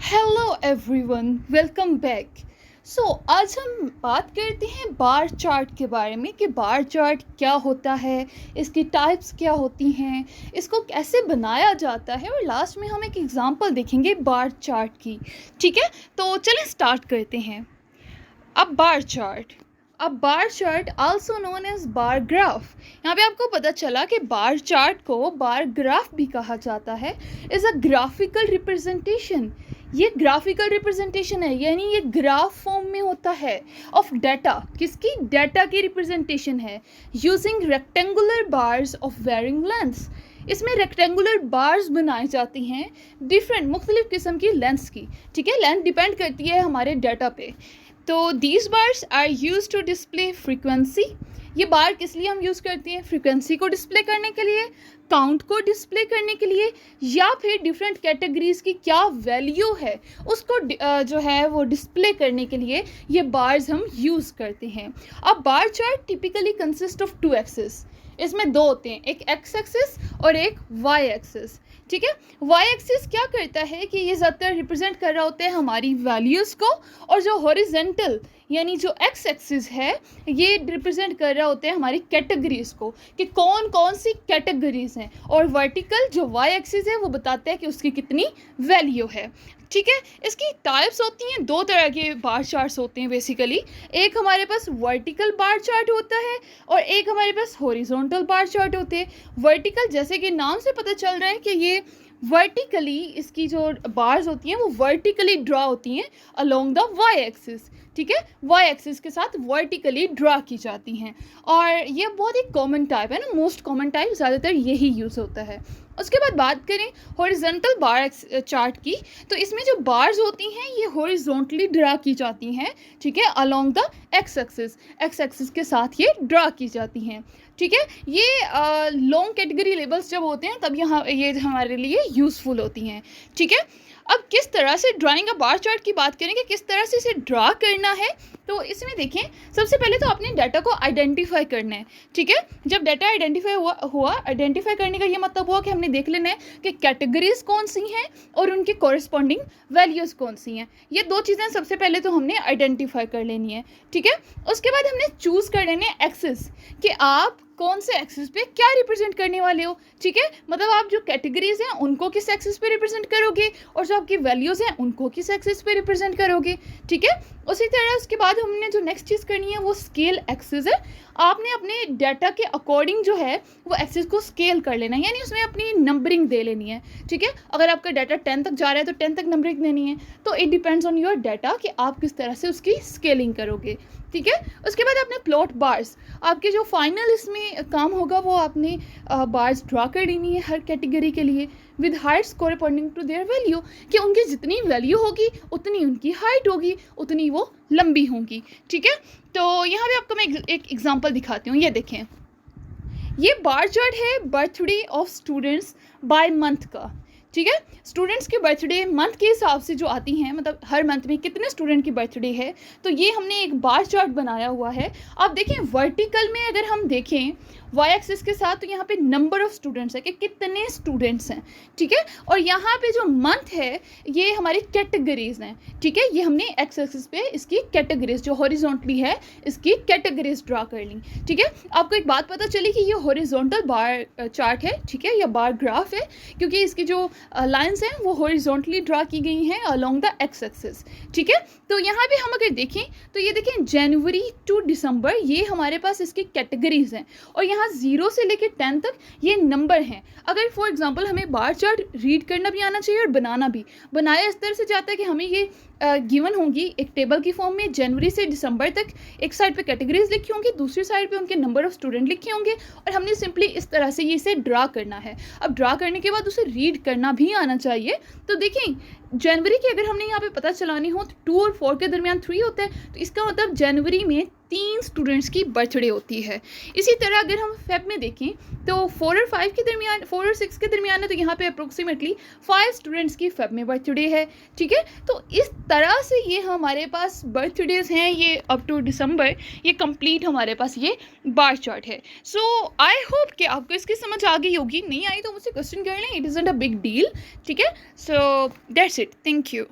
Hello everyone, welcome back. आज हम बात करते हैं बार चार्ट के बारे में कि बार चार्ट क्या होता है, इसकी टाइप्स क्या होती हैं, इसको कैसे बनाया जाता है और लास्ट में हम एक एग्जांपल देखेंगे बार चार्ट की। ठीक है, तो चलिए स्टार्ट करते हैं। अब bar chart also known as bar graph. यहाँ पे आपको पता चला कि बार चार्ट को बार ग्राफ भी कहा जाता है। Is a graphical representation. ये ग्राफिकल रिप्रेजेंटेशन है, यानी ये ग्राफ फॉर्म में होता है ऑफ डाटा। किसकी? डाटा की रिप्रेजेंटेशन है using rectangular bars of varying lengths. इसमें रेक्टेंगुलर बार्स बनाई जाती हैं डिफरेंट मुख्तलिफ किस्म की लेंथ्स की। ठीक है, लेंथ डिपेंड करती है हमारे डाटा पे। तो these bars are used to display frequency. ये बार किस लिए हम यूज़ करते हैं? फ्रीक्वेंसी को डिस्प्ले करने के लिए, काउंट को डिस्प्ले करने के लिए, या फिर डिफरेंट कैटेगरीज की क्या वैल्यू है उसको जो है वो डिस्प्ले करने के लिए ये बार्स हम यूज़ करते हैं। अब bar chart typically consist of two axis. इसमें दो होते हैं, एक एक्स एक्सिस और एक वाई एक्सिस। ठीक है, वाई एक्सिस क्या करता है कि ये ज़्यादातर रिप्रेजेंट कर रहा होता है हमारी वैल्यूज़ को, और जो हॉरिजेंटल यानी जो एक्स एक्सिस है ये रिप्रेजेंट कर रहा होता है हमारी कैटेगरीज़ को कि कौन कौन सी कैटेगरीज़ हैं, और वर्टिकल जो वाई एक्सिस है वो बताता है कि उसकी कितनी वैल्यू है। ठीक है, इसकी टाइप्स होती हैं, दो तरह के बार चार्ट्स होते हैं बेसिकली। एक हमारे पास वर्टिकल बार चार्ट होता है और एक हमारे पास हॉरिजॉन्टल बार चार्ट होते हैं। वर्टिकल जैसे कि नाम से पता चल रहा है कि ये वर्टिकली, इसकी जो बार्स होती हैं वो वर्टिकली ड्रा होती हैं अलोंग द वाई एक्सिस। ठीक है, वाई एक्सिस के साथ वर्टिकली ड्रा की जाती हैं, और ये बहुत ही कॉमन टाइप है ना, मोस्ट कॉमन टाइप, ज़्यादातर यही यूज़ होता है। उसके बाद बात करें हॉरिजॉन्टल बार चार्ट की, तो इसमें जो बार्स होती हैं ये हॉरिजॉन्टली ड्रा की जाती हैं। ठीक है, अलोंग द एक्स एक्सिस के साथ ये ड्रा की जाती हैं। ठीक है, ये लॉन्ग कैटेगरी लेबल्स जब होते हैं तब यहाँ ये हमारे लिए यूज़फुल होती हैं। ठीक है, अब किस तरह से ड्राइंग अ बार चार्ट की बात करेंगे, किस तरह से इसे ड्रा करना है। तो इसमें देखें, सबसे पहले तो आपने डाटा को आइडेंटिफाई करना है। ठीक है, जब डाटा आइडेंटिफाई हुआ आइडेंटिफाई करने का ये मतलब हुआ कि हमने देख लेना है कि कैटेगरीज कौन सी हैं और उनकी कॉरस्पॉन्डिंग वैल्यूज़ कौन सी हैं। ये दो चीज़ें सबसे पहले तो हमने आइडेंटिफाई कर लेनी है। ठीक है, उसके बाद हमने चूज़ कर लेने एक्सिस कि आप कौन से एक्सिस पे क्या रिप्रेजेंट करने वाले हो। ठीक है, मतलब आप जो कैटेगरीज हैं उनको किस एक्सिस पे रिप्रेजेंट करोगे, और जो आपकी वैल्यूज़ हैं उनको किस एक्सिस पे रिप्रेजेंट करोगे। ठीक है, उसी तरह उसके बाद हमने जो नेक्स्ट चीज़ करनी है वो स्केल एक्सिस है। आपने अपने डाटा के अकॉर्डिंग जो है वो एक्सिस को स्केल कर लेना है, यानी उसमें अपनी नंबरिंग दे लेनी है। ठीक है, अगर आपका डाटा 10 तक जा रहा है तो 10 तक नंबरिंग देनी है। तो it depends on your data कि आप किस तरह से उसकी स्केलिंग करोगे। ठीक है, उसके बाद आपने प्लॉट बार्स, आपके जो फाइनल इसमें काम होगा वो आपने बार्स ड्रा कर लेनी है हर कैटेगरी के लिए with heights corresponding to their value, कि उनकी जितनी वैल्यू होगी उतनी उनकी हाइट होगी, उतनी वो लंबी होंगी। ठीक है, तो यहाँ पे आपको मैं एक एग्जांपल दिखाती हूँ। ये देखें, ये बार चार्ट है birthday of students by month का। ठीक है, स्टूडेंट्स की बर्थडे मंथ के हिसाब से जो आती हैं, मतलब हर मंथ में कितने स्टूडेंट की बर्थडे है, तो ये हमने एक बार चार्ट बनाया हुआ है। आप देखें वर्टिकल में अगर हम देखें वाई एक्सिस के साथ, तो यहाँ पे नंबर ऑफ स्टूडेंट्स है कि कितने स्टूडेंट्स हैं। ठीक है, और यहाँ पे जो मंथ है ये हमारी कैटेगरीज हैं। ठीक है, ये हमने एक्स एक्सिस पे इसकी कैटेगरीज जो हॉरिजॉन्टली है इसकी कैटेगरीज ड्रा कर ली। ठीक है, आपको एक बात पता चली कि ये हॉरिजॉन्टल बार चार्ट है, ठीक है, या बार ग्राफ है, क्योंकि इसकी जो लाइंस हैं वो हॉरिजॉन्टली ड्रा की गई हैं अलोंग द एक्स एक्सिस। ठीक है, तो यहाँ पे हम अगर देखें तो ये देखें जनवरी टू दिसंबर ये हमारे पास इसकी कैटेगरीज हैं, और यहाँ 0 से लेकर 10 तक ये नंबर हैं। अगर फॉर एग्जांपल हमें बार चार्ट रीड करना भी आना चाहिए और बनाना भी, बनाया इस तरह से जाता है कि हमें ये गिवन होंगी एक टेबल की फॉर्म में, जनवरी से दिसंबर तक एक साइड पे कैटेगरीज लिखी होंगी, दूसरी साइड पे उनके नंबर ऑफ स्टूडेंट लिखे होंगे, और हमने सिंपली इस तरह से ये इसे ड्रा करना है। अब ड्रा करने के बाद उसे रीड करना भी आना चाहिए। तो देखें, जनवरी की अगर हमने यहाँ पे पता चलानी हो तो 2 और 4 के दरमियान 3 होता है, तो इसका मतलब जनवरी में 3 स्टूडेंट्स की बर्थडे होती है। इसी तरह अगर हम फेब में देखें तो 4 और 5 के दरमियान, 4 और 6 के दरमियान है, तो यहाँ पे अप्रोक्सीमेटली 5 स्टूडेंट्स की फेब में बर्थडे है। ठीक है, तो इस तरह से ये हमारे पास बर्थडेज हैं ये अप टू दिसंबर, ये कंप्लीट हमारे पास ये बार चार्ट है। सो आई होप कि आपको इसकी समझ आ गई होगी, नहीं आई तो मुझसे क्वेश्चन कर लें, it isn't a big deal. ठीक है, so that's it, thank you.